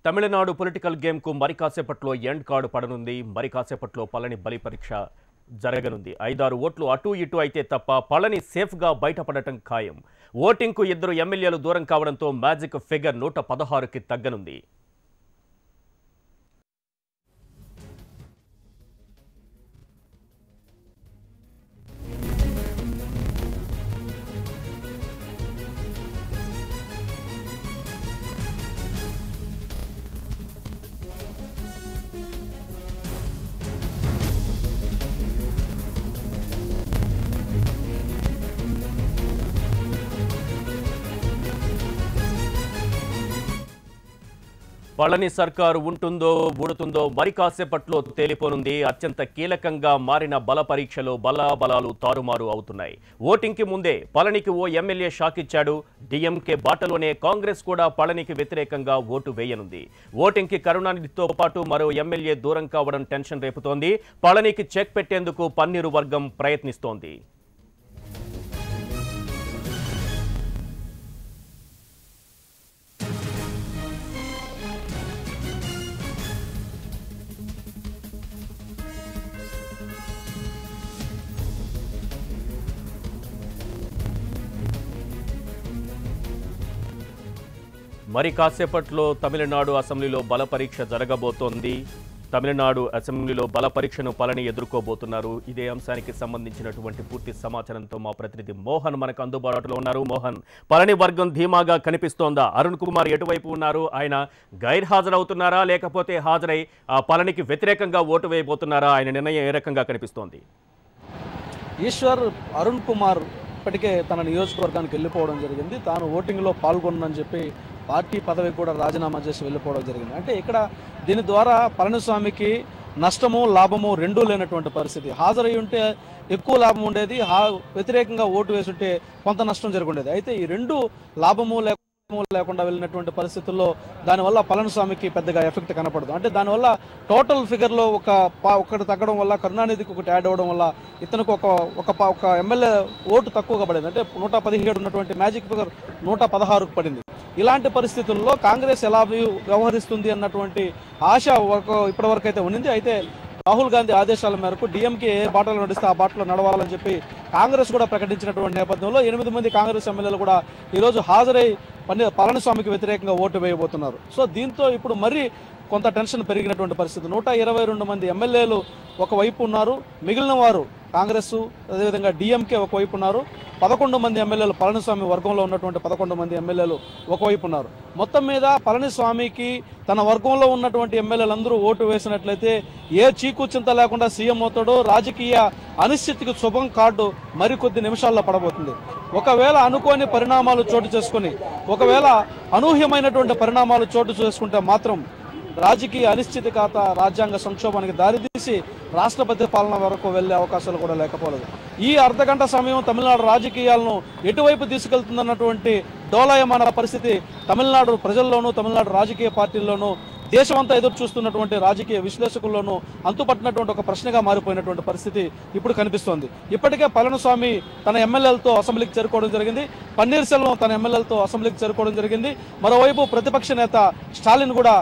Tamil Nadu political గేమ్కు మరి కాసేపట్లో end card పడనుంది. మరి కాసేపట్లో పళని బలి పరీక్ష జరగనుంది. 5-6 ఓట్లు అటు ఇటు అయితే తప్ప పళని సేఫ్గా బయటపడటం ఖాయం. ఓటింగ్కు 2 ఎమ్మెల్యేలు దూరం కావడంతో మ్యాజిక్ ఫిగర్ 116కి తగ్గనుంది. పళని సర్కారు ఉంటుందో ఊడుతుందో మరి కాసేపట్లో తేలిపోనుంది. అత్యంత కీలకంగా మారిన బల పరీక్షలో బలాబలాలు తారుమారు అవుతున్నాయి. ఓటింగ్కి ముందే పళనికి ఓ ఎమ్మెల్యే షాక్ ఇచ్చాడు. డిఎంకే బాటలోనే కాంగ్రెస్ కూడా పళనికి వ్యతిరేకంగా ఓటు వేయనుంది. ఓటింగ్కి కరుణానిధితో పాటు మరో ఎమ్మెల్యే దూరం కావడం టెన్షన్ రేపుతోంది. పళనికి చెక్ పెట్టేందుకు పన్నీరు వర్గం ప్రయత్నిస్తోంది. మరి కాసేపట్లో తమిళనాడు అసెంబ్లీలో బల పరీక్ష జరగబోతోంది. తమిళనాడు అసెంబ్లీలో బల పరీక్షను పళని ఎదుర్కోబోతున్నారు. ఇదే అంశానికి సంబంధించినటువంటి పూర్తి సమాచారంతో మా ప్రతినిధి మోహన్ మనకు అందుబాటులో ఉన్నారు. మోహన్, పళని వర్గం ధీమాగా కనిపిస్తోందా? అరుణ్ కుమార్ ఎటువైపు ఉన్నారు? ఆయన గైర్హాజరవుతున్నారా లేకపోతే హాజరై పళనికి వ్యతిరేకంగా ఓటు వేయబోతున్నారా? ఆయన నిర్ణయం ఏ రకంగా కనిపిస్తోంది? ఈశ్వర్, అరుణ్ కుమార్ ఇప్పటికే తన నియోజకవర్గానికి వెళ్ళిపోవడం జరిగింది. తాను ఓటింగ్లో పాల్గొనని చెప్పి పార్టీ పదవికి కూడా రాజీనామా చేసి వెళ్ళిపోవడం జరిగింది. అంటే ఇక్కడ దీని ద్వారా పళనిస్వామికి నష్టము లాభము రెండూ లేనటువంటి పరిస్థితి. హాజరై ఉంటే ఎక్కువ లాభం ఉండేది, వ్యతిరేకంగా ఓటు వేసుంటే కొంత నష్టం జరుగుండేది. అయితే ఈ రెండు లాభము లేకుండా వెళ్ళినటువంటి పరిస్థితుల్లో దానివల్ల పళనిస్వామికి పెద్దగా ఎఫెక్ట్ కనపడదు. అంటే దానివల్ల టోటల్ ఫిగర్లో ఒకటి తగ్గడం వల్ల, కరుణానిధికి ఒకటి యాడ్ అవ్వడం వల్ల ఇతనికి ఒక ఎమ్మెల్యే ఓటు తక్కువగా పడింది. అంటే 117 ఉన్నటువంటి మ్యాజిక్ ఫిగర్ 116కు పడింది. ఇలాంటి పరిస్థితుల్లో కాంగ్రెస్ ఎలా వ్యవహరిస్తుంది అన్నటువంటి ఆశ ఇప్పటివరకు అయితే ఉన్నింది. అయితే రాహుల్ గాంధీ ఆదేశాల మేరకు డిఎంకే ఏ బాటలో నడిస్తే ఆ బాటలో నడవాలని చెప్పి కాంగ్రెస్ కూడా ప్రకటించినటువంటి నేపథ్యంలో 8 మంది కాంగ్రెస్ ఎమ్మెల్యేలు కూడా ఈరోజు హాజరై పళనిస్వామికి వ్యతిరేకంగా ఓటు వేయబోతున్నారు. సో దీంతో ఇప్పుడు మరీ కొంత టెన్షన్ పెరిగినటువంటి పరిస్థితి. 122 మంది ఎమ్మెల్యేలు ఒకవైపు ఉన్నారు, మిగిలిన వారు కాంగ్రెస్ అదేవిధంగా డిఎంకే ఒకవైపు ఉన్నారు. 11 మంది ఎమ్మెల్యేలు పళనిస్వామి వర్గంలో ఉన్నటువంటి 11 మంది ఎమ్మెల్యేలు ఒకవైపు ఉన్నారు. మొత్తం మీద పళనిస్వామికి తన వర్గంలో ఉన్నటువంటి ఎమ్మెల్యేలందరూ ఓటు వేసినట్లయితే ఏ చీకుచింత లేకుండా సీఎం అవుతాడో, రాజకీయ అనిశ్చితికి శుభం కార్డు మరికొద్ది నిమిషాల్లో పడబోతుంది. ఒకవేళ అనుకోని పరిణామాలు చోటు చేసుకుని, ఒకవేళ అనూహ్యమైనటువంటి పరిణామాలు చోటు చేసుకుంటే మాత్రం రాజకీయ అనిశ్చితికత రాజ్యాంగ సంక్షోభానికి దారితీసి రాష్ట్రపతి పాలన వరకు వెళ్లే అవకాశాలు కూడా లేకపోలేదు. ఈ అర్ధగంట సమయం తమిళనాడు రాజకీయాలను ఎటువైపు తీసుకెళ్తుందన్నటువంటి డోలాయమాన పరిస్థితి తమిళనాడు ప్రజల్లోనూ, తమిళనాడు రాజకీయ పార్టీల్లోనూ, దేశమంతా ఎదురు చూస్తున్నటువంటి రాజకీయ విశ్లేషకుల్లోనూ అంతుపట్టినటువంటి ఒక ప్రశ్నగా మారిపోయినటువంటి పరిస్థితి ఇప్పుడు కనిపిస్తోంది. ఇప్పటికే పళనిస్వామి తన ఎమ్మెల్యేలతో అసెంబ్లీకి చేరుకోవడం జరిగింది. పన్నీర్ సెల్వం తన ఎమ్మెల్యేలతో అసెంబ్లీకి చేరుకోవడం జరిగింది. మరోవైపు ప్రతిపక్ష నేత స్టాలిన్ కూడా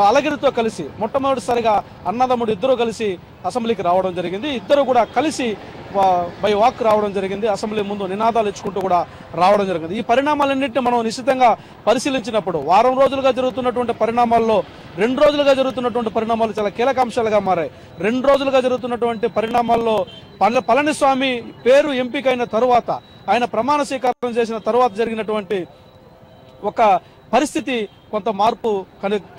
అలగిరితో కలిసి మొట్టమొదటిసారిగా అన్నదమ్ముడు ఇద్దరు కలిసి అసెంబ్లీకి రావడం జరిగింది. ఇద్దరు కూడా కలిసి బై వాక్ రావడం జరిగింది. అసెంబ్లీ ముందు నినాదాలు ఇచ్చుకుంటూ కూడా రావడం జరిగింది. ఈ పరిణామాలన్నింటినీ మనం నిశ్చితంగా పరిశీలించినప్పుడు వారం రోజులుగా జరుగుతున్నటువంటి పరిణామాల్లో 2 రోజులుగా జరుగుతున్నటువంటి పరిణామాలు చాలా కీలక అంశాలుగా మారాయి. 2 రోజులుగా జరుగుతున్నటువంటి పరిణామాల్లో పళనిస్వామి పేరు ఎంపికైన తరువాత, ఆయన ప్రమాణ స్వీకారం చేసిన తరువాత జరిగినటువంటి ఒక పరిస్థితి కొంత మార్పు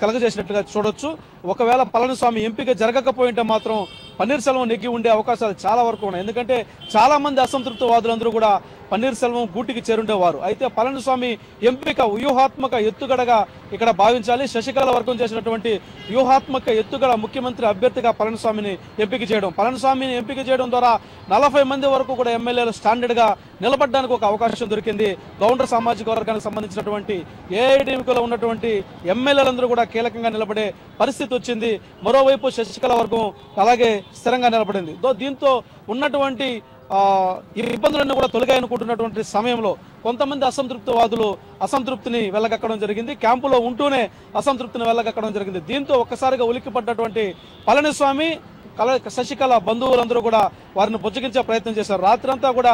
కలగజేసినట్టుగా చూడొచ్చు. ఒకవేళ పళనిస్వామి ఎంపిక జరగకపోయింటే మాత్రం పన్నీర్ సెల్వం నెగ్గి ఉండే అవకాశాలు చాలా వరకు ఉన్నాయి. ఎందుకంటే చాలా మంది అసంతృప్తివాదులందరూ కూడా పన్నీర్ సెల్వం గూటికి చేరుండేవారు. అయితే పళనిస్వామి ఎంపిక వ్యూహాత్మక ఎత్తుగడగా ఇక్కడ భావించాలి. శశికళ వర్గం చేసినటువంటి వ్యూహాత్మక ఎత్తుగడ ముఖ్యమంత్రి అభ్యర్థిగా పళనిస్వామిని ఎంపిక చేయడం. పళనిస్వామిని ఎంపిక చేయడం ద్వారా 40 మంది వరకు కూడా ఎమ్మెల్యేలు స్టాండర్డ్గా నిలబడడానికి ఒక అవకాశం దొరికింది. గౌండర్ సామాజిక వర్గానికి సంబంధించినటువంటి ఏఐడిఎంకేలో ఉన్నటువంటి ఎమ్మెల్యేలందరూ కూడా కీలకంగా నిలబడే పరిస్థితి వచ్చింది. మరోవైపు శశికళ వర్గం అలాగే స్థిరంగా నిలబడింది. దీంతో ఉన్నటువంటి ఈ ఇబ్బందులన్నీ కూడా తొలగాయనుకుంటున్నటువంటి సమయంలో కొంతమంది అసంతృప్తివాదులు అసంతృప్తిని వెళ్ళగక్కడం జరిగింది. క్యాంపులో ఉంటూనే అసంతృప్తిని వెళ్ళగక్కడం జరిగింది. దీంతో ఒక్కసారిగా ఉలిక్కిపడ్డటువంటి పళనిస్వామి శశికళ బంధువులందరూ కూడా వారిని బుజ్జగించే ప్రయత్నం చేశారు. రాత్రంతా కూడా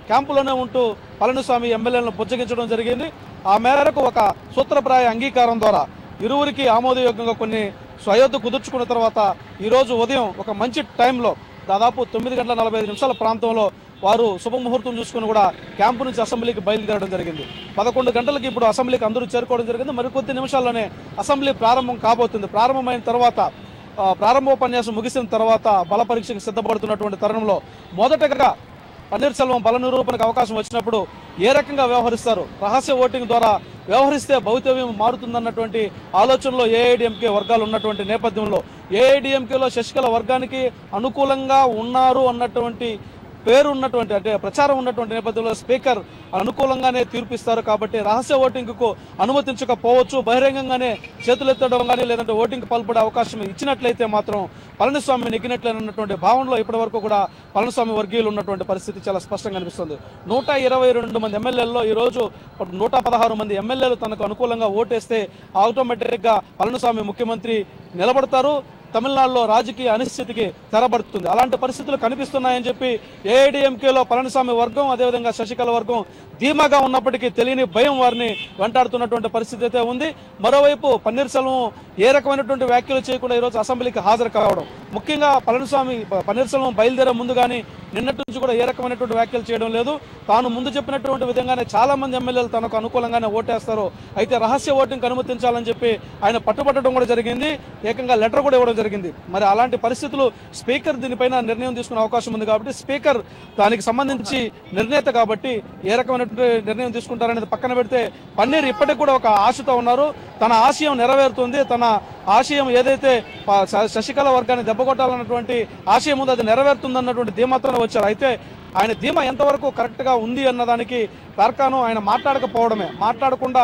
క్యాంపులోనే ఉంటూ పళనిస్వామి ఎమ్మెల్యేలను బుజ్జగించడం జరిగింది. ఆ మేరకు ఒక సూత్రప్రాయ అంగీకారం ద్వారా ఇరువురికి ఆమోదయోగ్యంగా కొన్ని స్వయోధ్య కుదుర్చుకున్న తర్వాత ఈరోజు ఉదయం ఒక మంచి టైంలో దాదాపు 9:45 ప్రాంతంలో వారు శుభముహూర్తం చూసుకుని కూడా క్యాంపు నుంచి అసెంబ్లీకి బయలుదేరడం జరిగింది. 11 గంటలకి ఇప్పుడు అసెంబ్లీకి అందరూ చేరుకోవడం జరిగింది. మరికొద్ది నిమిషాల్లోనే అసెంబ్లీ ప్రారంభం కాబోతుంది. ప్రారంభమైన తర్వాత ప్రారంభోపన్యాసం ముగిసిన తర్వాత బల పరీక్షకు సిద్ధపడుతున్నటువంటి తరుణంలో మొదటగా పన్నీర్సెల్వం బల నిరూపణకు అవకాశం వచ్చినప్పుడు ఏ రకంగా వ్యవహరిస్తారు, రహస్య ఓటింగ్ ద్వారా వ్యవహరిస్తే భవితవ్యం మారుతుందన్నటువంటి ఆలోచనలో ఏఐడిఎంకే వర్గాలు ఉన్నటువంటి నేపథ్యంలో ఏఐడిఎంకేలో శశికళ వర్గానికి అనుకూలంగా ఉన్నారు అన్నటువంటి పేరు ఉన్నటువంటి అంటే ప్రచారం ఉన్నటువంటి నేపథ్యంలో స్పీకర్ అనుకూలంగానే తీర్పిస్తారు. కాబట్టి రహస్య ఓటింగ్కు అనుమతించకపోవచ్చు, బహిరంగంగానే చేతులెత్తడం కానీ లేదంటే ఓటింగ్ పాల్పడే అవకాశం ఇచ్చినట్లయితే మాత్రం పళనిస్వామి నెగ్గినట్లేనటువంటి భావనలో ఇప్పటి వరకు కూడా పళనిస్వామి వర్గీయులు ఉన్నటువంటి పరిస్థితి చాలా స్పష్టంగా కనిపిస్తుంది. 122 మంది ఎమ్మెల్యేల్లో ఈరోజు 116 మంది ఎమ్మెల్యేలు తనకు అనుకూలంగా ఓటేస్తే ఆటోమేటిక్గా పళనిస్వామి ముఖ్యమంత్రి నిలబడతారు. తమిళనాడులో రాజకీయ అనిశ్చితికి తెరబడుతుంది. అలాంటి పరిస్థితులు కనిపిస్తున్నాయని చెప్పి ఏఐడిఎంకేలో పళనిస్వామి వర్గం అదేవిధంగా శశికళ వర్గం ధీమాగా ఉన్నప్పటికీ తెలియని భయం వారిని వెంటాడుతున్నటువంటి పరిస్థితి అయితే ఉంది. మరోవైపు పన్నీర్సెల్వం ఏ రకమైనటువంటి వ్యాఖ్యలు చేయకుండా ఈరోజు అసెంబ్లీకి హాజరు కావడం, ముఖ్యంగా పన్నీర్సెల్వం బయలుదేరే ముందు కానీ నిన్నటి నుంచి కూడా ఏ రకమైనటువంటి వ్యాఖ్యలు చేయడం లేదు. తాను ముందు చెప్పినటువంటి విధంగానే చాలా మంది ఎమ్మెల్యేలు తనకు అనుకూలంగానే ఓటేస్తారు, అయితే రహస్య ఓటింగ్ అనుమతించాలని చెప్పి ఆయన పట్టుబట్టడం కూడా జరిగింది. ఏకంగా లెటర్ కూడా ఇవ్వడం జరిగింది. మరి అలాంటి పరిస్థితులు స్పీకర్ దీనిపైన నిర్ణయం తీసుకునే అవకాశం ఉంది కాబట్టి స్పీకర్ దానికి సంబంధించి నిర్ణేత కాబట్టి ఏ రకమైనటువంటి నిర్ణయం తీసుకుంటారనేది పక్కన పెడితే పన్నీర్ ఇప్పటికి కూడా ఒక ఆశతో ఉన్నారు. తన ఆశయం నెరవేరుతుంది. తన ఆశయం ఏదైతే శశికళ వర్గాన్ని దెబ్బకొట్టాలన్నటువంటి ఆశయం ఉందో అది నెరవేరుతుందన్నటువంటి ధీమాతోనే వచ్చారు. అయితే ఆయన ధీమా ఎంతవరకు కరెక్ట్గా ఉంది అన్నదానికి తర్కాను ఆయన మాట్లాడకపోవడమే. మాట్లాడకుండా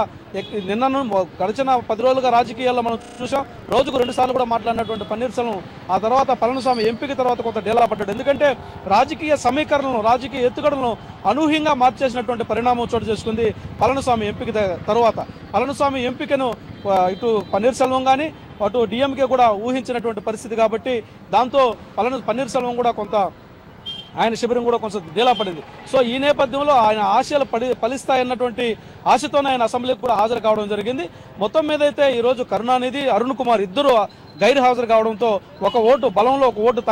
నిన్నను గడిచిన 10 రోజులుగా రాజకీయాల్లో మనం చూసాం, రోజుకు 2 సార్లు కూడా మాట్లాడినటువంటి పన్నీర్సెల్వం ఆ తర్వాత పళనిస్వామి ఎంపిక తర్వాత కొంత డేలా పడ్డాడు. ఎందుకంటే రాజకీయ సమీకరణలను రాజకీయ ఎత్తుగడలను అనూహ్యంగా మార్చేసినటువంటి పరిణామం చోటు చేసుకుంది పళనిస్వామి ఎంపిక తర్వాత. పళనిస్వామి ఎంపికను ఇటు పన్నీర్సెల్వం కానీ అటు డిఎంకే కూడా ఊహించినటువంటి పరిస్థితి కాబట్టి దాంతో పన్నీర్సెల్వం కూడా కొంత ఆయన శిబిరం కూడా కొంచెం డీలా పడింది. సో ఈ నేపథ్యంలో ఆయన ఆశయాలు ఫలిస్తాయన్నటువంటి ఆశతోనే ఆయన అసెంబ్లీకి కూడా హాజరు కావడం జరిగింది. మొత్తం మీద అయితే ఈరోజు కరుణానిధి అరుణ్ కుమార్ ఇద్దరు గైర్ హాజరు కావడంతో ఒక ఓటు బలంలో ఒక ఓటు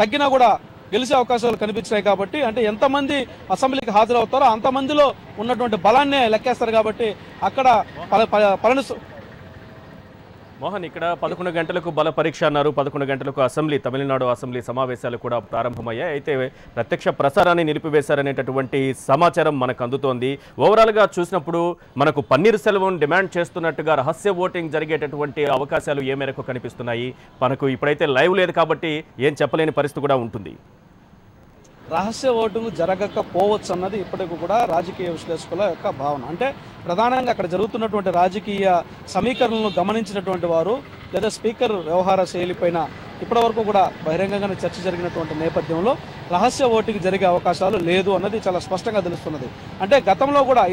తగ్గినా కూడా గెలిచే అవకాశాలు కనిపించాయి. కాబట్టి అంటే ఎంతమంది అసెంబ్లీకి హాజరవుతారో అంతమందిలో ఉన్నటువంటి బలాన్నే లెక్కేస్తారు. కాబట్టి అక్కడ మోహన్, ఇక్కడ 11 గంటలకు బల పరీక్ష అన్నారు. 11 గంటలకు తమిళనాడు అసెంబ్లీ సమావేశాలు కూడా ప్రారంభమయ్యాయి. అయితే ప్రత్యక్ష ప్రసారాన్ని నిలిపివేశారనేటటువంటి సమాచారం మనకు అందుతోంది. ఓవరాల్గా చూసినప్పుడు మనకు పన్నీర్సెల్వం డిమాండ్ చేస్తున్నట్టుగా రహస్య ఓటింగ్ జరిగేటటువంటి అవకాశాలు ఏ మేరకు కనిపిస్తున్నాయి? మనకు ఇప్పుడైతే లైవ్ లేదు కాబట్టి ఏం చెప్పలేని పరిస్థితి కూడా ఉంటుంది. రహస్య ఓటింగ్ జరగకపోవచ్చు అన్నది ఇప్పటికి కూడా రాజకీయ విశ్లేషకుల యొక్క భావన. అంటే ప్రధానంగా అక్కడ జరుగుతున్నటువంటి రాజకీయ సమీకరణలను గమనించినటువంటి వారు లేదా స్పీకర్ వ్యవహార శైలిపైన ఇప్పటివరకు కూడా బహిరంగంగానే చర్చ జరిగినటువంటి నేపథ్యంలో రహస్య ఓటింగ్ జరిగే అవకాశాలు లేదు అన్నది చాలా స్పష్టంగా తెలుస్తున్నది. అంటే గతంలో కూడా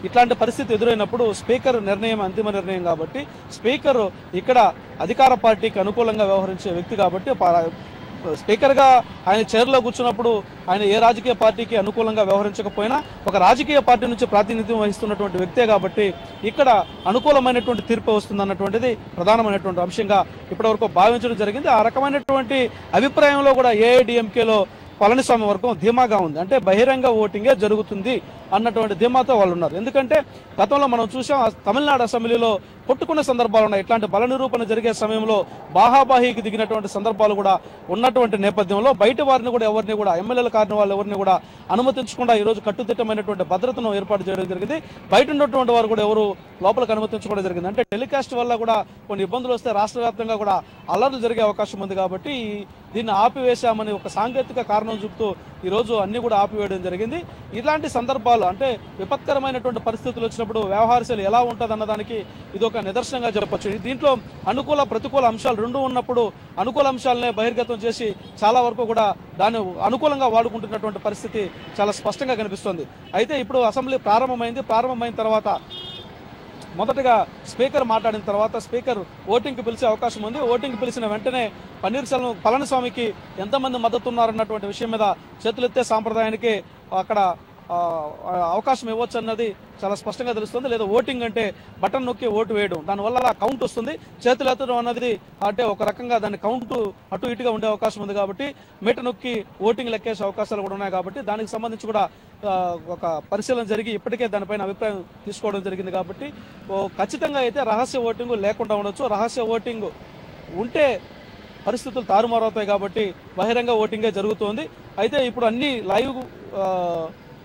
ఇట్లాంటి పరిస్థితి ఎదురైనప్పుడు స్పీకర్ నిర్ణయం అంతిమ నిర్ణయం కాబట్టి స్పీకర్ ఇక్కడ అధికార పార్టీకి అనుకూలంగా వ్యవహరించే వ్యక్తి కాబట్టి స్పీకర్గా ఆయన చైర్లో కూర్చున్నప్పుడు ఆయన ఏ రాజకీయ పార్టీకి అనుకూలంగా వ్యవహరించకపోయినా ఒక రాజకీయ పార్టీ నుంచి ప్రాతినిధ్యం వహిస్తున్నటువంటి వ్యక్తే కాబట్టి ఇక్కడ అనుకూలమైనటువంటి తీర్పు వస్తుందన్నటువంటిది ప్రధానమైనటువంటి అంశంగా ఇప్పటివరకు భావించడం జరిగింది. ఆ రకమైనటువంటి అభిప్రాయంలో కూడా ఏఐడిఎంకేలో పళనిస్వామి వర్గం ధీమాగా ఉంది. అంటే బహిరంగ ఓటింగే జరుగుతుంది అన్నటువంటి ధీమాతో వాళ్ళు ఉన్నారు. ఎందుకంటే గతంలో మనం చూసాం తమిళనాడు అసెంబ్లీలో కొట్టుకునే సందర్భాలు ఉన్నాయి. ఇట్లాంటి బల నిరూపణ జరిగే సమయంలో బాహాబాహీకి దిగినటువంటి సందర్భాలు కూడా ఉన్నటువంటి నేపథ్యంలో బయట వారిని కూడా ఎవరిని కూడా ఎమ్మెల్యేల కారణం వాళ్ళు ఎవరిని కూడా అనుమతించకుండా ఈరోజు కట్టుదిట్టమైనటువంటి భద్రతను ఏర్పాటు చేయడం జరిగింది. బయట ఉన్నటువంటి వారు కూడా ఎవరు లోపలికి అనుమతించుకోవడం జరిగింది. అంటే టెలికాస్ట్ వల్ల కూడా కొన్ని ఇబ్బందులు వస్తే రాష్ట్ర వ్యాప్తంగా కూడా అల్లర్లు జరిగే అవకాశం ఉంది. కాబట్టి దీన్ని ఆపివేశామని ఒక సాంకేతిక కారణం చూపుతూ ఈరోజు అన్ని కూడా ఆపివేయడం జరిగింది. ఇలాంటి సందర్భాలు అంటే విపత్కరమైనటువంటి పరిస్థితులు వచ్చినప్పుడు వ్యవహారశైలి ఎలా ఉంటుంది అన్నదానికి ఇది ఒక నిదర్శనంగా చెప్పొచ్చు. దీంట్లో అనుకూల ప్రతికూల అంశాలు రెండు ఉన్నప్పుడు అనుకూల అంశాలనే బహిర్గతం చేసి చాలా వరకు కూడా దాన్ని అనుకూలంగా వాడుకుంటున్నటువంటి పరిస్థితి చాలా స్పష్టంగా కనిపిస్తుంది. అయితే ఇప్పుడు అసెంబ్లీ ప్రారంభమైన తర్వాత మొదటగా స్పీకర్ మాట్లాడిన తర్వాత స్పీకర్ ఓటింగ్కి పిలిచే అవకాశం ఉంది. ఓటింగ్ పిలిచిన వెంటనే పళనిస్వామికి ఎంతమంది మద్దతు ఉన్నారన్నటువంటి విషయం మీద చేతులెత్తే సాంప్రదాయానికి అక్కడ అవకాశం ఇవ్వచ్చు అన్నది చాలా స్పష్టంగా తెలుస్తుంది. లేదా ఓటింగ్ అంటే బటన్ నొక్కి ఓటు వేయడం, దానివల్ల కౌంట్ వస్తుంది. చేతులు ఎత్తడం అన్నది అంటే ఒక రకంగా దాని కౌంట్ అటు ఇటుగా ఉండే అవకాశం ఉంది కాబట్టి మీట నొక్కి ఓటింగ్ లెక్కేసే అవకాశాలు కూడా ఉన్నాయి కాబట్టి దానికి సంబంధించి కూడా ఒక పరిశీలన జరిగి ఇప్పటికే దానిపైన అభిప్రాయం తీసుకోవడం జరిగింది. కాబట్టి ఖచ్చితంగా అయితే రహస్య ఓటింగ్ లేకుండా ఉండొచ్చు. రహస్య ఓటింగ్ ఉంటే పరిస్థితులు తారుమారవుతాయి కాబట్టి బహిరంగ ఓటింగే జరుగుతోంది. అయితే ఇప్పుడు అన్ని లైవ్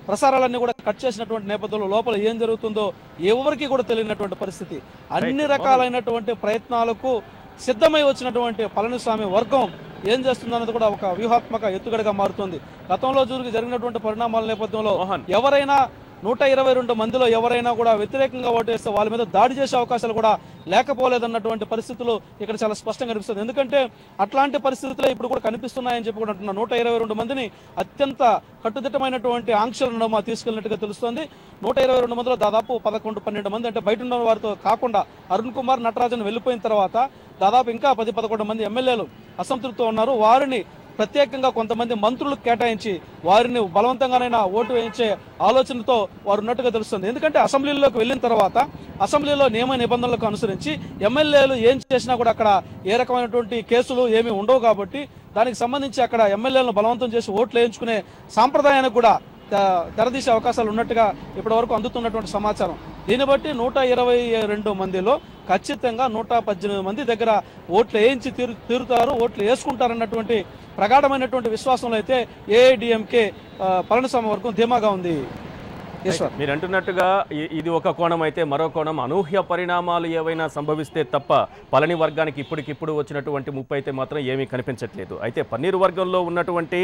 ప్రసారాలన్నీ కూడా కట్ చేసినటువంటి నేపథ్యంలో లోపల ఏం జరుగుతుందో ఎవరికి కూడా తెలియనటువంటి పరిస్థితి. అన్ని రకాలైనటువంటి ప్రయత్నాలకు సిద్ధమై వచ్చినటువంటి పళనిస్వామి వర్గం ఏం చేస్తుందన్నది కూడా ఒక వ్యూహాత్మక ఎత్తుగడగా మారుతుంది. గతంలో జరిగినటువంటి పరిణామాల నేపథ్యంలో ఎవరైనా 122 మందిలో ఎవరైనా కూడా వ్యతిరేకంగా ఓటేస్తే వాళ్ళ మీద దాడి చేసే అవకాశాలు కూడా లేకపోలేదన్నటువంటి పరిస్థితులు ఇక్కడ చాలా స్పష్టంగా కనిపిస్తుంది. ఎందుకంటే అట్లాంటి పరిస్థితులే ఇప్పుడు కూడా కనిపిస్తున్నాయని చెప్పి కూడా అంటున్నారు. 122 మందిని అత్యంత కట్టుదిట్టమైనటువంటి ఆంక్షలను తీసుకెళ్లినట్టుగా తెలుస్తోంది. 122 మందిలో దాదాపు 11-12 మంది అంటే బయట ఉన్న వారితో కాకుండా అరుణ్ కుమార్, నటరాజన్ వెళ్ళిపోయిన తర్వాత దాదాపు ఇంకా 10-11 మంది ఎమ్మెల్యేలు అసంతృప్తితో ఉన్నారు. వారిని ప్రత్యేకంగా కొంతమంది మంత్రులకు కేటాయించి వారిని బలవంతంగానైనా ఓటు వేయించే ఆలోచనతో వారు ఉన్నట్టుగా తెలుస్తుంది. ఎందుకంటే అసెంబ్లీలోకి వెళ్ళిన తర్వాత అసెంబ్లీలో నియమ నిబంధనలకు అనుసరించి ఎమ్మెల్యేలు ఏం చేసినా కూడా అక్కడ ఏ రకమైనటువంటి కేసులు ఏమీ ఉండవు కాబట్టి దానికి సంబంధించి అక్కడ ఎమ్మెల్యేలను బలవంతం చేసి ఓట్లు వేయించుకునే సాంప్రదాయానికి కూడా తెరదీసే అవకాశాలు ఉన్నట్టుగా ఇప్పటివరకు అందుతున్నటువంటి సమాచారం. దీన్ని బట్టి 122 మందిలో ఖచ్చితంగా 118 మంది దగ్గర ఓట్లు వేయించి తీరుతారు, ఓట్లు వేసుకుంటారన్నటువంటి ప్రగాఢమైనటువంటి విశ్వాసంలో అయితే ఏఐడిఎంకే పళనిస్వామి వర్గం ధీమాగా ఉంది. మీరు అంటున్నట్టుగా ఇది ఒక కోణం అయితే మరో కోణం అనూహ్య పరిణామాలు ఏవైనా సంభవిస్తే తప్ప పళని వర్గానికి ఇప్పటికిప్పుడు వచ్చినటువంటి ముప్పు అయితే మాత్రం ఏమీ కనిపించట్లేదు. అయితే పన్నీరు వర్గంలో ఉన్నటువంటి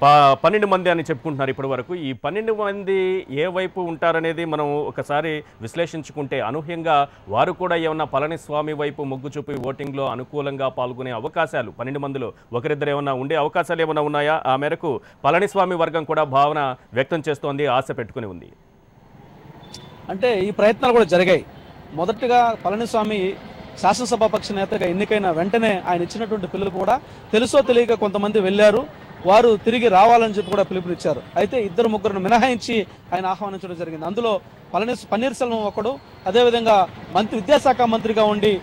12 మంది అని చెప్పుకుంటున్నారు ఇప్పటి వరకు. ఈ 12 మంది ఏ వైపు ఉంటారనేది మనం ఒకసారి విశ్లేషించుకుంటే అనూహ్యంగా వారు కూడా ఏమన్నా పళనిస్వామి వైపు మొగ్గు చూపి ఓటింగ్లో అనుకూలంగా పాల్గొనే అవకాశాలు 12 మందిలో ఒకరిద్దరు ఏమన్నా ఉండే అవకాశాలు ఏమైనా ఉన్నాయా? ఆ మేరకు పళనిస్వామి వర్గం కూడా భావన వ్యక్తం చేస్తోంది, ఆశ పెట్టుకుని ఉంది. అంటే ఈ ప్రయత్నాలు కూడా జరిగాయి. మొదటగా పళనిస్వామి శాసనసభాపక్ష నేతగా ఎన్నికైన వెంటనే ఆయన ఇచ్చినటువంటి పిల్లలు కూడా తెలుసో తెలియక కొంతమంది వెళ్ళారు, వారు తిరిగి రావాలని చెప్పి కూడా పిలుపునిచ్చారు. అయితే 2-3 మినహాయించి ఆయన ఆహ్వానించడం జరిగింది. అందులో పన్నీర్సెల్వం ఒకడు, అదేవిధంగా విద్యాశాఖ మంత్రిగా ఉండి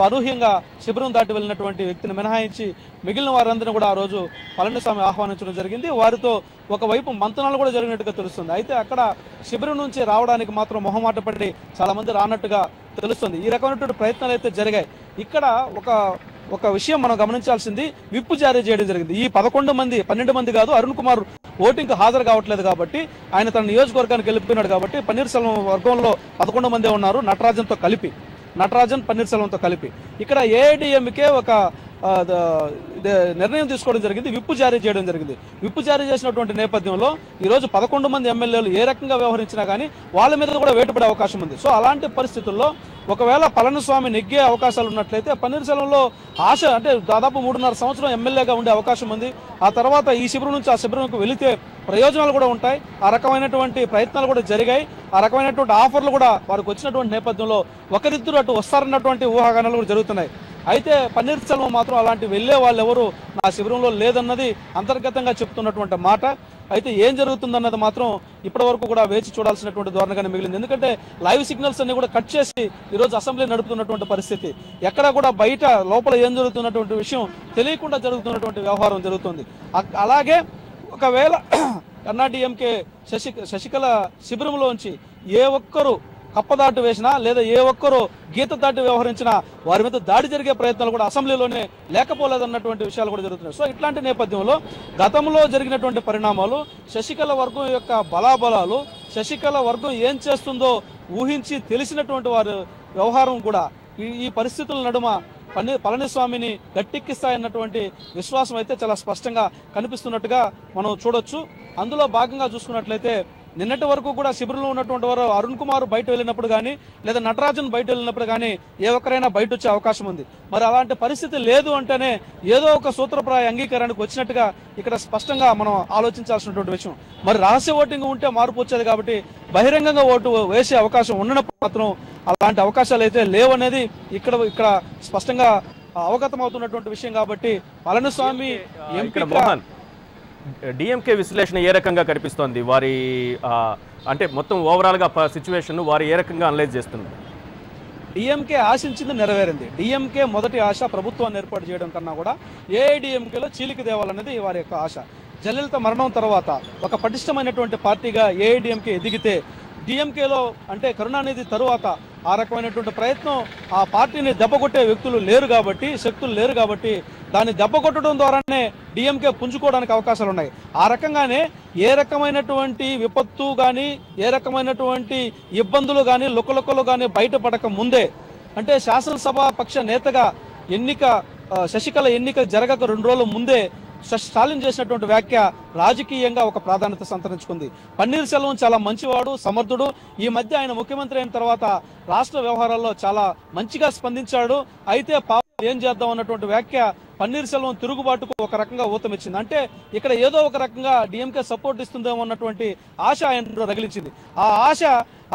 అనూహ్యంగా శిబిరం దాటి వెళ్ళినటువంటి వ్యక్తిని మినహాయించి మిగిలిన వారందరినీ కూడా ఆ రోజు పళనిస్వామి ఆహ్వానించడం జరిగింది. వారితో ఒకవైపు మంతనాలు కూడా జరిగినట్టుగా తెలుస్తుంది. అయితే అక్కడ శిబిరం నుంచి రావడానికి మాత్రం మొహమాట పడి చాలా మంది రానట్టుగా తెలుస్తుంది. ఈ రకమైనటువంటి ప్రయత్నాలు అయితే జరిగాయి. ఇక్కడ ఒక విషయం మనం గమనించాల్సింది, విప్పు జారీ చేయడం జరిగింది. ఈ 12 మంది కాదు, అరుణ్ కుమార్ ఓటింగ్కి హాజరు కావట్లేదు కాబట్టి ఆయన తన నియోజకవర్గానికి వెళ్ళిపోయినాడు కాబట్టి పన్నీర్సెల్వం వర్గంలో 11 మందే ఉన్నారు, నటరాజన్ పన్నీర్సెల్వంతో కలిపి. ఇక్కడ ఏఐడిఎంకే ఒక నిర్ణయం తీసుకోవడం జరిగింది, విప్పు జారీ చేయడం జరిగింది. విప్పు జారీ చేసినటువంటి నేపథ్యంలో ఈరోజు 11 మంది ఎమ్మెల్యేలు ఏ రకంగా వ్యవహరించినా కానీ వాళ్ళ మీద కూడా వేటుపడే అవకాశం ఉంది. సో అలాంటి పరిస్థితుల్లో ఒకవేళ పళనిస్వామి నెగ్గే అవకాశాలు ఉన్నట్లయితే పన్నీర్సెల్వంలో ఆశ అంటే దాదాపు 3.5 సంవత్సరం ఎమ్మెల్యేగా ఉండే అవకాశం ఉంది. ఆ తర్వాత ఈ శిబిరం నుంచి ఆ శిబిరంకు వెళితే ప్రయోజనాలు కూడా ఉంటాయి. ఆ రకమైనటువంటి ప్రయత్నాలు కూడా జరిగాయి. ఆ రకమైనటువంటి ఆఫర్లు కూడా వారికి వచ్చినటువంటి నేపథ్యంలో ఒకరిద్దరు అటు వస్తారన్నటువంటి ఊహాగానాలు కూడా జరుగుతున్నాయి. అయితే పన్నీర్సెల్వం మాత్రం అలాంటి వెళ్లే వాళ్ళు ఎవరు నా శిబిరంలో లేదన్నది అంతర్గతంగా చెప్తున్నటువంటి మాట. అయితే ఏం జరుగుతుందన్నది మాత్రం ఇప్పటి వరకు కూడా వేచి చూడాల్సినటువంటి ధోరణిగానే మిగిలింది. ఎందుకంటే లైవ్ సిగ్నల్స్ అన్ని కూడా కట్ చేసి ఈరోజు అసెంబ్లీ నడుపుతున్నటువంటి పరిస్థితి, ఎక్కడ కూడా బయట లోపల ఏం జరుగుతున్నటువంటి విషయం తెలియకుండా జరుగుతున్నటువంటి వ్యవహారం జరుగుతుంది. అలాగే ఒకవేళ కర్ణాటక శశికళ శిబిరంలోంచి ఏ ఒక్కరు కప్పదాటు వేసినా లేదా ఏ ఒక్కరు గీత దాటి వ్యవహరించినా వారి మీద దాడి జరిగే ప్రయత్నాలు కూడా అసెంబ్లీలోనే లేకపోలేదన్నటువంటి విషయాలు కూడా జరుగుతున్నాయి. సో ఇట్లాంటి నేపథ్యంలో గతంలో జరిగినటువంటి పరిణామాలు, శశికళ వర్గం యొక్క బలాబలాలు, శశికళ వర్గం ఏం చేస్తుందో ఊహించి తెలిసినటువంటి వారి వ్యవహారం కూడా ఈ పరిస్థితుల నడుమ పళనిస్వామిని గట్టెక్కిస్తాయన్నటువంటి విశ్వాసం అయితే చాలా స్పష్టంగా కనిపిస్తున్నట్టుగా మనం చూడొచ్చు. అందులో భాగంగా చూసుకున్నట్లయితే నిన్నటి వరకు కూడా శిబిరంలో ఉన్నటువంటి వారు అరుణ్ కుమార్ బయట వెళ్ళినప్పుడు కానీ లేదా నటరాజన్ బయట వెళ్ళినప్పుడు కానీ ఏ ఒక్కరైనా బయట వచ్చే అవకాశం ఉంది. మరి అలాంటి పరిస్థితి లేదు అంటేనే ఏదో ఒక సూత్రప్రాయ అంగీకారానికి వచ్చినట్టుగా ఇక్కడ స్పష్టంగా మనం ఆలోచించాల్సినటువంటి విషయం. మరి రహస్య ఓటింగ్ ఉంటే మార్పు వచ్చేది కాబట్టి బహిరంగంగా ఓటు వేసే అవకాశం ఉన్నప్పుడు మాత్రం అలాంటి అవకాశాలు అయితే లేవనేది ఇక్కడ స్పష్టంగా అవగతం అవుతున్నటువంటి విషయం. కాబట్టి పళనిస్వామి ఇక్కడ మోహన్ డిఎంకే విశ్లేషణ ఏ రకంగా కనిపిస్తోంది? వారి అంటే మొత్తం ఓవరాల్గా సిచ్యువేషన్ వారు ఏ రకంగా అనలైజ్ చేస్తున్నారు? డిఎంకే ఆశించింది నెరవేరింది. డిఎంకే మొదటి ఆశ ప్రభుత్వాన్ని ఏర్పాటు చేయడం కన్నా కూడా ఏఐడిఎంకేలో చీలిక తేవాలనేది వారి యొక్క ఆశ. జయలలిత మరణం తర్వాత ఒక పటిష్టమైనటువంటి పార్టీగా ఏఐడిఎంకే ఎదిగితే డిఎంకేలో అంటే కరుణానిధి తరువాత ఆ రకమైనటువంటి ప్రయత్నం ఆ పార్టీని దెబ్బకొట్టే వ్యక్తులు లేరు కాబట్టి, శక్తులు లేరు కాబట్టి దాన్ని దెబ్బకొట్టడం ద్వారానే డిఎంకే పుంజుకోవడానికి అవకాశాలు ఉన్నాయి. ఆ రకంగానే ఏ రకమైనటువంటి విపత్తు కానీ ఏ రకమైనటువంటి ఇబ్బందులు కానీ లుకలుకలు కానీ బయటపడక ముందే అంటే శాసనసభ పక్ష నేతగా శశికళ ఎన్నిక జరగక 2 రోజుల ముందే స్టాలిన్ చేసినటువంటి వ్యాఖ్య రాజకీయంగా ఒక ప్రాధాన్యత సంతరించుకుంది. పన్నీర్ సెల్వం చాలా మంచివాడు, సమర్థుడు. ఈ మధ్య ఆయన ముఖ్యమంత్రి అయిన తర్వాత రాష్ట్ర వ్యవహారాల్లో చాలా మంచిగా స్పందించాడు. అయితే ఏం చేద్దాం అన్నటువంటి వ్యాఖ్య పన్నీర్ సెల్వం తిరుగుబాటుకు ఒక రకంగా ఊతమిచ్చింది. అంటే ఇక్కడ ఏదో ఒక రకంగా డిఎంకే సపోర్ట్ ఇస్తుందేమో అన్నటువంటి ఆశ ఆయనలో రగిలించింది. ఆ ఆశ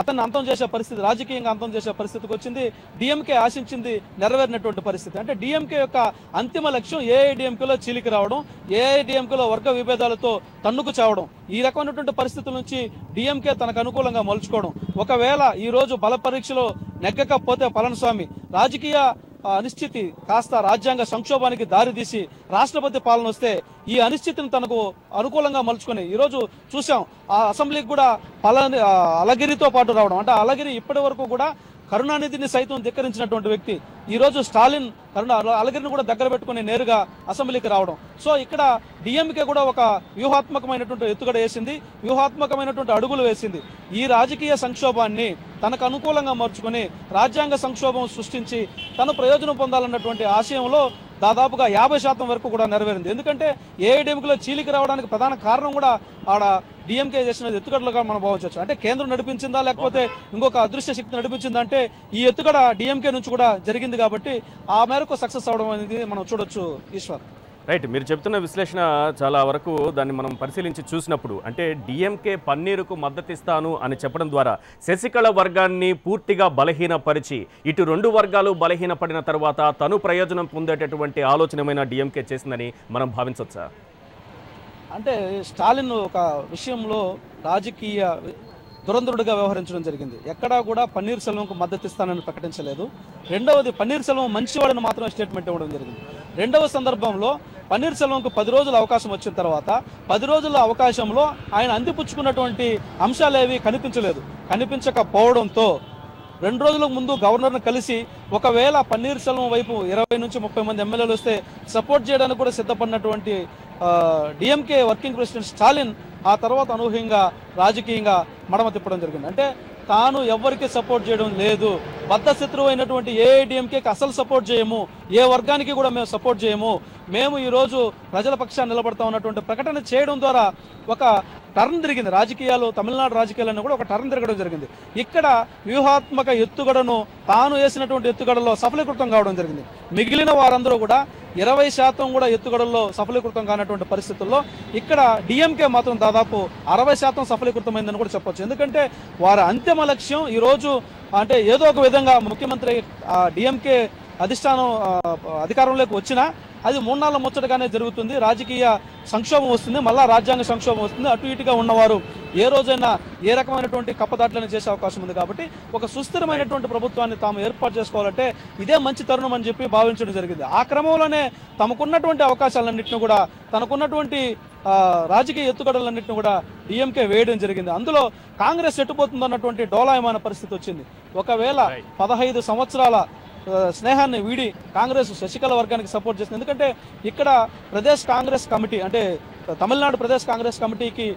అతన్ని అంతం చేసే పరిస్థితి, రాజకీయంగా అంతం చేసే పరిస్థితికి వచ్చింది. డిఎంకే ఆశించింది నెరవేరినటువంటి పరిస్థితి. అంటే డిఎంకే యొక్క అంతిమ లక్ష్యం ఏఐడిఎంకేలో చీలిక రావడం, ఏఐడిఎంకేలో వర్గ విభేదాలతో తన్నుకు చావడం. ఈ రకమైనటువంటి పరిస్థితుల నుంచి డిఎంకే తనకు అనుకూలంగా మలుచుకోవడం. ఒకవేళ ఈ రోజు బల పరీక్షలో నెగ్గకపోతే పళనిస్వామి రాజకీయ అనిశ్చితి కాస్త రాజ్యాంగ సంక్షోభానికి దారితీసి రాష్ట్రపతి పాలన వస్తే ఈ అనిశ్చితిని తనకు అనుకూలంగా మలుచుకొని ఈరోజు చూసాం ఆ అసెంబ్లీకి కూడా అలగిరితో పాటు రావడం. అంటే అలగిరి ఇప్పటి వరకు కూడా కరుణానిధిని సైతం ధిక్కరించినటువంటి వ్యక్తి ఈరోజు స్టాలిన్ అలగిరిని కూడా దగ్గర పెట్టుకుని నేరుగా అసెంబ్లీకి రావడం. సో ఇక్కడ డిఎంకే కూడా ఒక వ్యూహాత్మకమైనటువంటి ఎత్తుగడ వేసింది, వ్యూహాత్మకమైనటువంటి అడుగులు వేసింది. ఈ రాజకీయ సంక్షోభాన్ని తనకు అనుకూలంగా మార్చుకొని రాజ్యాంగ సంక్షోభం సృష్టించి తను ప్రయోజనం పొందాలన్నటువంటి ఆశయంలో దాదాపుగా 50% వరకు కూడా నెరవేరింది. ఎందుకంటే ఏఐడిఎంకేలో చీలిక రావడానికి ప్రధాన కారణం కూడా ఆడ డిఎంకే చేసిన ఎత్తుగడలుగా మనం భావించవచ్చు. అంటే కేంద్రం నడిపించిందా లేకపోతే ఇంకొక అదృశ్య శక్తి నడిపించిందా అంటే ఈ ఎత్తుగడ డిఎంకే నుంచి కూడా జరిగింది కాబట్టి ఆ మేరకు సక్సెస్ అవడం అనేది మనం చూడొచ్చు. ఈశ్వర్ రైట్, మీరు చెప్తున్న విశ్లేషణ చాలా వరకు దాన్ని మనం పరిశీలించి చూసినప్పుడు అంటే డిఎంకే పన్నీరుకు మద్దతిస్తాను అని చెప్పడం ద్వారా శశికళ వర్గాన్ని పూర్తిగా బలహీనపరిచి ఇటు 2 వర్గాలు బలహీనపడిన తర్వాత తను ప్రయోజనం పొందేటటువంటి ఆలోచనమైన డిఎంకే చేసిందని మనం భావించవచ్చా? అంటే స్టాలిన్ ఒక విషయంలో రాజకీయ దురంధరుడిగా వ్యవహరించడం జరిగింది. ఎక్కడా కూడా పన్నీర్ సెల్వంకు మద్దతు ఇస్తానని ప్రకటించలేదు. రెండవది పన్నీర్ సెల్వం మంచివాడని మాత్రం స్టేట్మెంట్ ఇవ్వడం జరిగింది. రెండవ సందర్భంలో పన్నీర్ సెల్వంకు 10 రోజుల అవకాశం వచ్చిన తర్వాత 10 రోజుల అవకాశంలో ఆయన అందిపుచ్చుకున్నటువంటి అంశాలేవి కనిపించకపోవడంతో 2 రోజుల ముందు గవర్నర్ను కలిసి ఒకవేళ పన్నీర్ సెల్వం వైపు 20 నుంచి 30 మంది ఎమ్మెల్యేలు వస్తే సపోర్ట్ చేయడానికి కూడా సిద్ధపడినటువంటి డిఎంకే వర్కింగ్ ప్రెసిడెంట్ స్టాలిన్ ఆ తర్వాత అనూహ్యంగా రాజకీయంగా మడమ తిప్పడం జరిగింది. అంటే తాను ఎవరికి సపోర్ట్ చేయడం లేదు, బద్ధ శత్రువు అయినటువంటి ఏఐడిఎంకేకి అసలు సపోర్ట్ చేయము, ఏ వర్గానికి కూడా మేము సపోర్ట్ చేయము, మేము ఈరోజు ప్రజల పక్షాన్ని నిలబడతా ఉన్నటువంటి ప్రకటన చేయడం ద్వారా ఒక టర్న్ తిరిగింది. రాజకీయాలు తమిళనాడు రాజకీయాలను కూడా ఒక టర్న్ తిరగడం జరిగింది. ఇక్కడ వ్యూహాత్మక ఎత్తుగడను తాను వేసినటువంటి ఎత్తుగడలో సఫలీకృతం కావడం జరిగింది. మిగిలిన వారందరూ కూడా 20% కూడా ఎత్తుగడల్లో సఫలీకృతం కానటువంటి పరిస్థితుల్లో ఇక్కడ డిఎంకే మాత్రం దాదాపు 60% సఫలీకృతమైందని కూడా చెప్పొచ్చు. ఎందుకంటే వారి అంతిమ లక్ష్యం ఈరోజు అంటే ఏదో ఒక విధంగా ముఖ్యమంత్రి డిఎంకే అధికారంలోకి వచ్చినా అది 3 నాళ్ళ ముచ్చటగానే జరుగుతుంది. రాజకీయ సంక్షోభం వస్తుంది, మళ్ళా రాజ్యాంగ సంక్షోభం వస్తుంది. అటు ఇటుగా ఉన్నవారు ఏ రోజైనా ఏ రకమైనటువంటి కప్పదాట్లను చేసే అవకాశం ఉంది. కాబట్టి ఒక సుస్థిరమైనటువంటి ప్రభుత్వాన్ని తాము ఏర్పాటు చేసుకోవాలంటే ఇదే మంచి తరుణం అని చెప్పి భావించడం జరిగింది. ఆ క్రమంలోనే తమకున్నటువంటి అవకాశాలన్నింటినీ కూడా తనకున్నటువంటి రాజకీయ ఎత్తుగడలన్నింటినీ కూడా డిఎంకే వేయడం జరిగింది. అందులో కాంగ్రెస్ ఎట్టుపోతుందన్నటువంటి డోలాయమాన పరిస్థితి వచ్చింది. ఒకవేళ 15 సంవత్సరాల స్నేహాన్ని వీడి కాంగ్రెస్ శశికళ వర్గానికి సపోర్ట్ చేస్తుంది. ఎందుకంటే ఇక్కడ ప్రదేశ్ కాంగ్రెస్ కమిటీ అంటే తమిళనాడు ప్రదేశ్ కాంగ్రెస్ కమిటీకి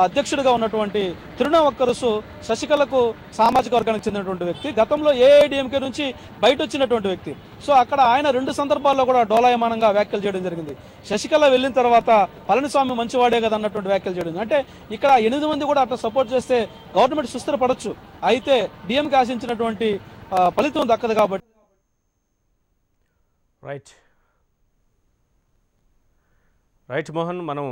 అధ్యక్షుడిగా ఉన్నటువంటి తిరునావక్కరసు శశికళకు సామాజిక వర్గానికి చెందినటువంటి వ్యక్తి, గతంలో ఏఐడిఎంకే నుంచి బయట వచ్చినటువంటి వ్యక్తి. సో అక్కడ ఆయన 2 సందర్భాల్లో కూడా డోలాయమానంగా వ్యాఖ్యలు చేయడం జరిగింది. శశికళ వెళ్ళిన తర్వాత పళనిస్వామి మంచివాడే కదా అన్నటువంటి వ్యాఖ్యలు చేయడం. అంటే ఇక్కడ 8 మంది కూడా అట్లా సపోర్ట్ చేస్తే గవర్నమెంట్ సుస్థిరపడచ్చు, అయితే డిఎంకే ఆశించినటువంటి ఫలితం దక్కదు కాబట్టి. రైట్ మోహన్, మనం